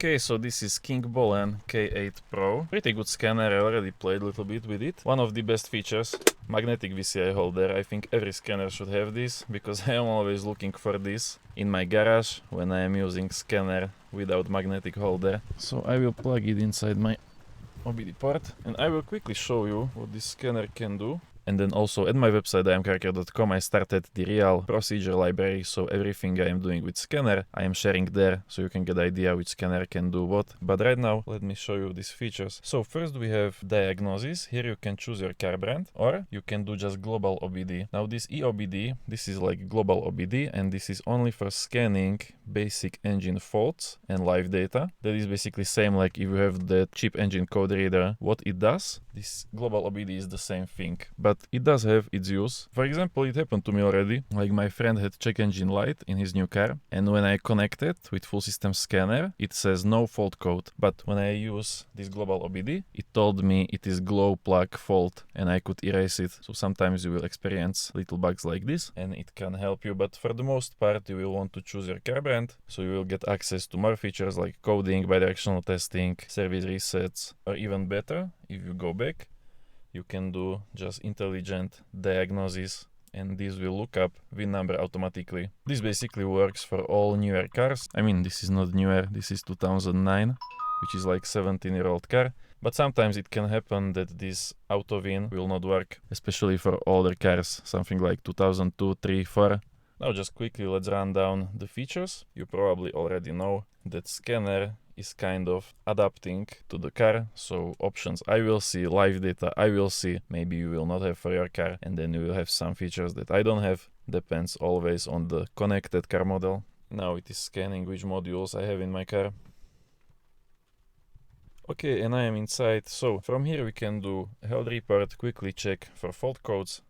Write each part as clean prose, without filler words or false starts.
Okay, so this is Kingbolen K8 PRO. Pretty good scanner, I already played a little bit with it. One of the best features, magnetic VCI holder. I think every scanner should have this, because I am always looking for this in my garage when I am using scanner without magnetic holder. So I will plug it inside my OBD port and I will quickly show you what this scanner can do. And then also at my website diagnostic.com I started the real procedure library, so everything I am doing with scanner I am sharing there, so you can get idea which scanner can do what. But right now let me show you these features. So first we have diagnosis. Here you can choose your car brand, or you can do just global OBD. Now this EOBD, this is like global OBD, and this is only for scanning basic engine faults and live data. That is basically same like if you have the chip engine code reader, what it does. This global OBD is the same thing, but it does have its use. For example, it happened to me already, like my friend had check engine light in his new car, and when I connect it with full system scanner, it says no fault code. But when I use this global OBD, it told me it is glow plug fault and I could erase it. So sometimes you will experience little bugs like this and it can help you, but for the most part you will want to choose your car brand, so you will get access to more features like coding, bidirectional testing, service resets, or even better, if you go back, you can do just intelligent diagnosis and this will look up VIN number automatically. This basically works for all newer cars. I mean, this is not newer, this is 2009, which is like 17-year-old car. But sometimes it can happen that this auto VIN will not work, especially for older cars, something like 2002, 3, 4. Now just quickly let's run down the features. You probably already know that scanner is kind of adapting to the car, so options I will see, live data I will see, maybe you will not have for your car, and then you will have some features that I don't have. Depends always on the connected car model. Now it is scanning which modules I have in my car. Okay, and I am inside, so from here we can do health report, quickly check for fault codes.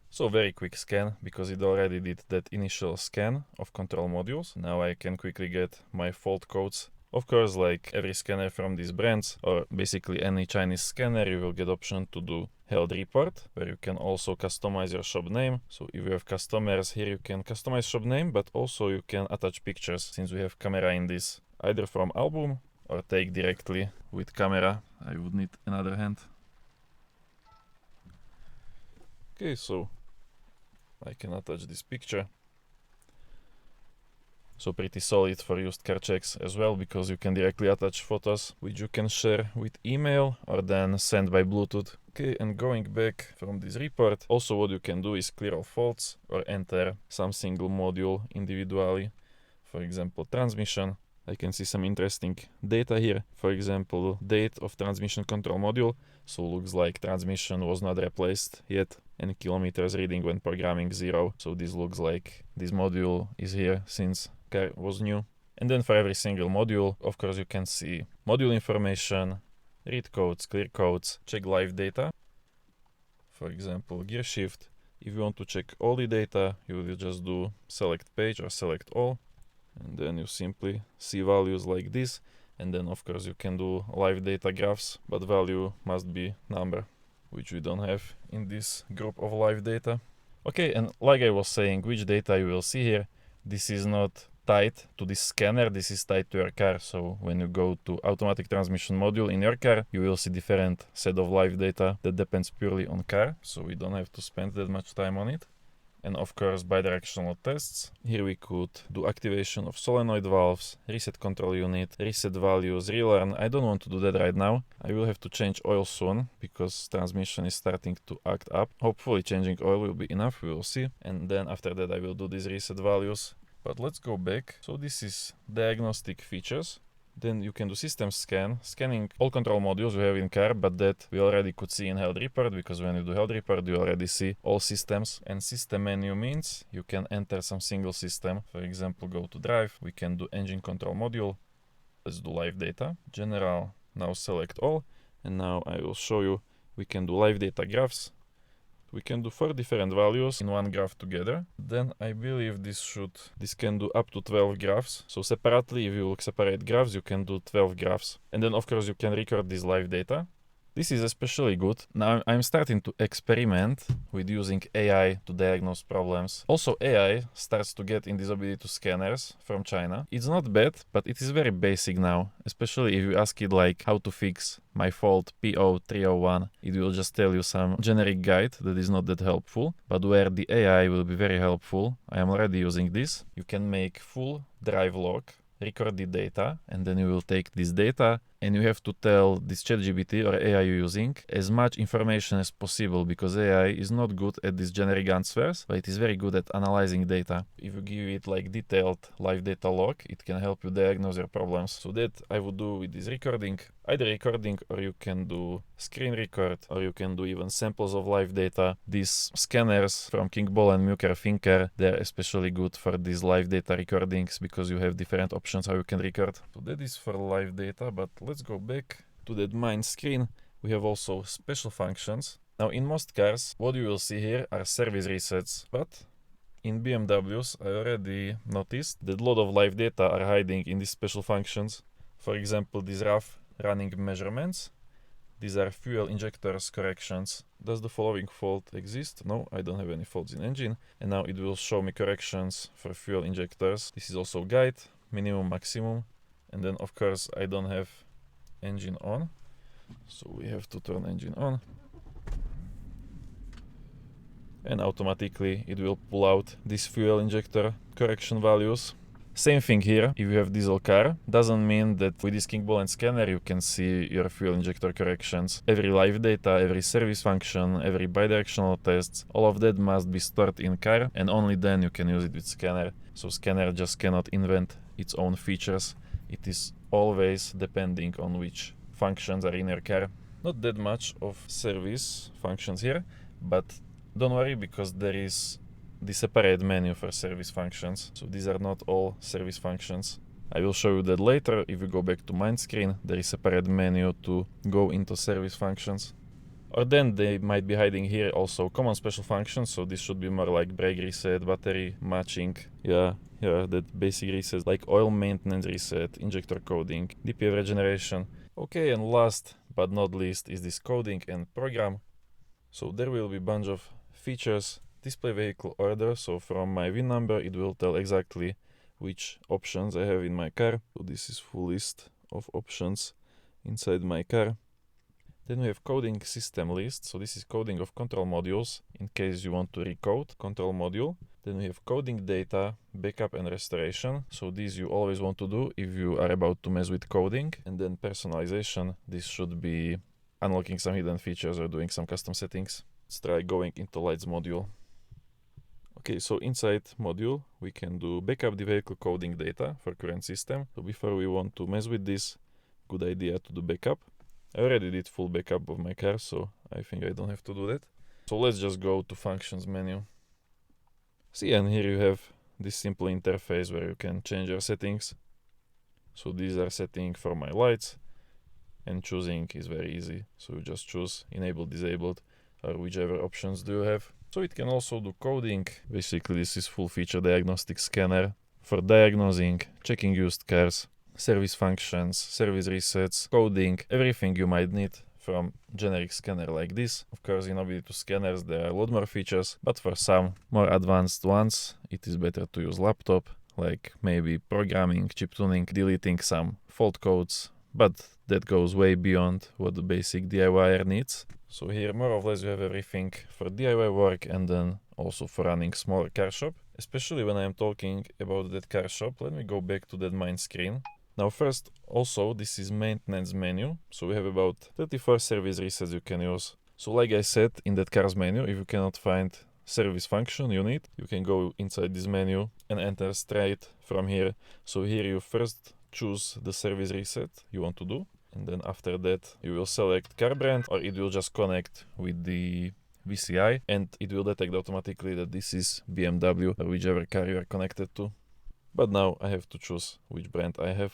So very quick scan, because it already did that initial scan of control modules. Now I can quickly get my fault codes. Of course, like every scanner from these brands, or basically any Chinese scanner, you will get option to do health report, where you can also customize your shop name. So if you have customers, here you can customize shop name, but also you can attach pictures, since we have camera in this, either from album or take directly with camera. I would need another hand. Okay, so I can attach this picture. So pretty solid for used car checks as well, because you can directly attach photos which you can share with email or then send by Bluetooth. Okay, and going back from this report, also what you can do is clear all faults or enter some single module individually. For example, transmission. I can see some interesting data here. For example, date of transmission control module. So looks like transmission was not replaced yet, and kilometers reading when programming 0. So this looks like this module is here since car was new. And then for every single module, of course, you can see module information, read codes, clear codes, check live data. For example, gear shift. If you want to check all the data, you will just do select page or select all. And then you simply see values like this, and then of course you can do live data graphs, but value must be number, which we don't have in this group of live data. Okay, and like I was saying, which data you will see here, this is not tied to this scanner, this is tied to your car. So when you go to automatic transmission module in your car, you will see different set of live data that depends purely on car, so we don't have to spend that much time on it. And of course bidirectional tests. Here we could do activation of solenoid valves, reset control unit, reset values, relearn. I don't want to do that right now. I will have to change oil soon, because transmission is starting to act up. Hopefully changing oil will be enough, we will see. And then after that I will do these reset values. But let's go back. So this is diagnostic features. Then you can do system scan, scanning all control modules you have in car, but that we already could see in health report, because when you do health report you already see all systems. And system menu means you can enter some single system. For example, go to drive, we can do engine control module. Let's do live data, general, now select all, and now I will show you we can do live data graphs. We can do 4 different values in one graph together. Then I believe this can do up to 12 graphs. So separately, if you separate graphs, you can do 12 graphs. And then of course you can record this live data. This is especially good. Now I'm starting to experiment with using AI to diagnose problems. Also, AI starts to get invisibility to scanners from China. It's not bad, but it is very basic now, especially if you ask it like how to fix my fault PO301. It will just tell you some generic guide that is not that helpful, but where the AI will be very helpful. I am already using this. You can make full drive log, record the data, and then you will take this data and you have to tell this ChatGPT or AI you're using as much information as possible, because AI is not good at these generic answers, but it is very good at analyzing data. If you give it like detailed live data log, it can help you diagnose your problems. So that I would do with this recording, either recording, or you can do screen record, or you can do even samples of live data. These scanners from Kingbolen K8 they're especially good for these live data recordings because you have different options how you can record. So that is for live data, but let's go back to that main screen. We have also special functions. Now in most cars, what you will see here are service resets, but in BMWs, I already noticed that a lot of live data are hiding in these special functions. For example, these rough running measurements. These are fuel injectors corrections. Does the following fault exist? No, I don't have any faults in engine. And now it will show me corrections for fuel injectors. This is also guide, minimum, maximum. And then of course I don't have engine on. So we have to turn engine on. And automatically it will pull out these fuel injector correction values. Same thing here, if you have diesel car, doesn't mean that with this Kingbolen scanner you can see your fuel injector corrections. Every live data, every service function, every bidirectional tests, all of that must be stored in car, and only then you can use it with scanner. So scanner just cannot invent its own features. It is always depending on which functions are in your car. Not that much of service functions here, but don't worry, because there is the separate menu for service functions. So these are not all service functions. I will show you that later. If you go back to main screen, there is a separate menu to go into service functions. Or then they might be hiding here also common special functions. So this should be more like brake reset, battery matching. Yeah, that basic resets like oil maintenance reset, injector coding, DPF regeneration. Okay, and last but not least is this coding and program. So there will be a bunch of features. Display vehicle order, so from my VIN number it will tell exactly which options I have in my car. So this is full list of options inside my car. Then we have coding system list, so this is coding of control modules in case you want to recode control module. Then we have coding data, backup and restoration, so these you always want to do if you are about to mess with coding. And then personalization, this should be unlocking some hidden features or doing some custom settings. Let's try going into lights module. Okay, so inside module, we can do backup the vehicle coding data for current system. So before we want to mess with this, good idea to do backup. I already did full backup of my car, so I think I don't have to do that. So let's just go to functions menu. See, and here you have this simple interface where you can change your settings. So these are settings for my lights, and choosing is very easy. So you just choose enable, disabled, or whichever options do you have. So it can also do coding. Basically, this is full feature diagnostic scanner for diagnosing, checking used cars, service functions, service resets, coding, everything you might need from generic scanner like this. Of course, in OBD2 scanners there are a lot more features, but for some more advanced ones, it is better to use laptop, like maybe programming, chip tuning, deleting some fault codes, but that goes way beyond what the basic DIYer needs. So here more or less you have everything for DIY work and then also for running smaller car shop. Especially when I am talking about that car shop, let me go back to that main screen. Now first, also this is maintenance menu. So we have about 34 service resets you can use. So like I said, in that cars menu, if you cannot find service function you need, you can go inside this menu and enter straight from here. So here you first choose the service reset you want to do, and then after that you will select car brand, or it will just connect with the VCI and it will detect automatically that this is BMW or whichever car you are connected to. But now I have to choose which brand I have.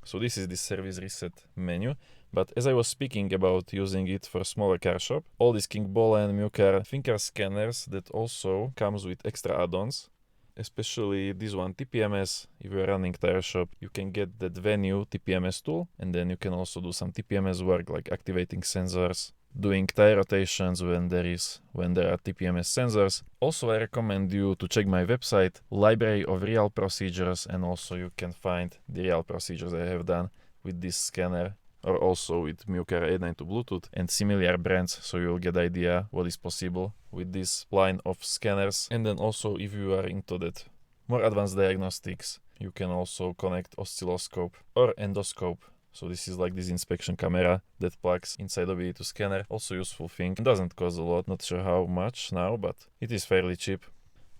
So this is the service reset menu. But as I was speaking about using it for smaller car shop, all these Kingbolen, Mucar, ThinKar scanners that also comes with extra add-ons. especially this one TPMS. If you're running tire shop, you can get that venue TPMS tool, and then you can also do some TPMS work like activating sensors, doing tire rotations when there are TPMS sensors. Also, I recommend you to check my website, library of real procedures, and also you can find the real procedures I have done with this scanner, or also with MIUCAR 892 Bluetooth and similar brands, so you'll get idea what is possible with this line of scanners. And then also, if you are into that more advanced diagnostics, you can also connect oscilloscope or endoscope. So this is like this inspection camera that plugs inside of it to scanner. Also useful thing. It doesn't cost a lot, not sure how much now, but it is fairly cheap.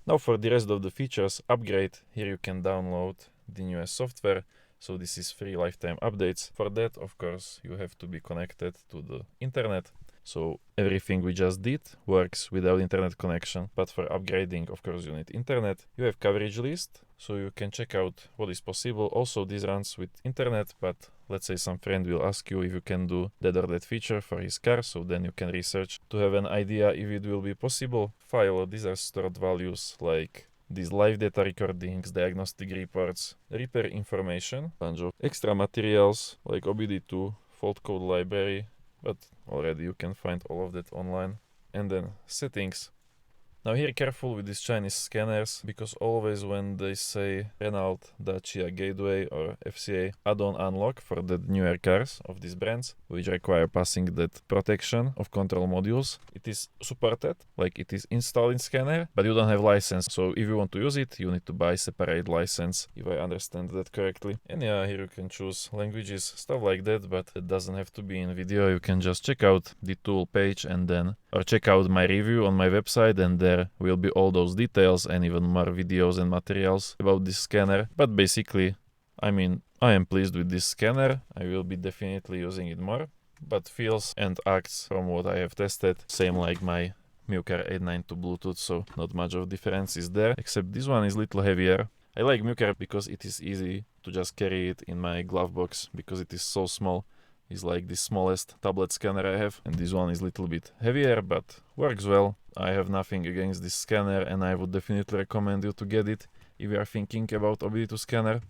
Now for the rest of the features, upgrade. Here you can download the newest software. So this is free lifetime updates. For that, of course, you have to be connected to the internet. So everything we just did works without internet connection, but for upgrading, of course, you need internet. You have coverage list, so you can check out what is possible. Also, this runs with internet, but let's say some friend will ask you if you can do that or that feature for his car, so then you can research to have an idea if it will be possible. File, these are stored values like these live data recordings, diagnostic reports, repair information, bunch of extra materials like OBD2, fault code library, but already you can find all of that online. And then settings. Now here careful with these Chinese scanners, because always when they say Renault, Dacia Gateway or FCA add-on unlock for the newer cars of these brands, which require passing that protection of control modules, it is supported, like it is installed in scanner, but you don't have license. So if you want to use it, you need to buy separate license, if I understand that correctly. And yeah, here you can choose languages, stuff like that, but it doesn't have to be in video. You can just check out the tool page and then, or check out my review on my website, and there will be all those details and even more videos and materials about this scanner. But basically, I mean, I am pleased with this scanner. I will be definitely using it more, but feels and acts from what I have tested same like my MIUCAR 892 Bluetooth, so not much of difference is there, except this one is a little heavier. I like MIUCAR because it is easy to just carry it in my glove box, because it is so small. It's like the smallest tablet scanner I have, and this one is a little bit heavier, but works well. I have nothing against this scanner, and I would definitely recommend you to get it if you are thinking about OBD2 scanner.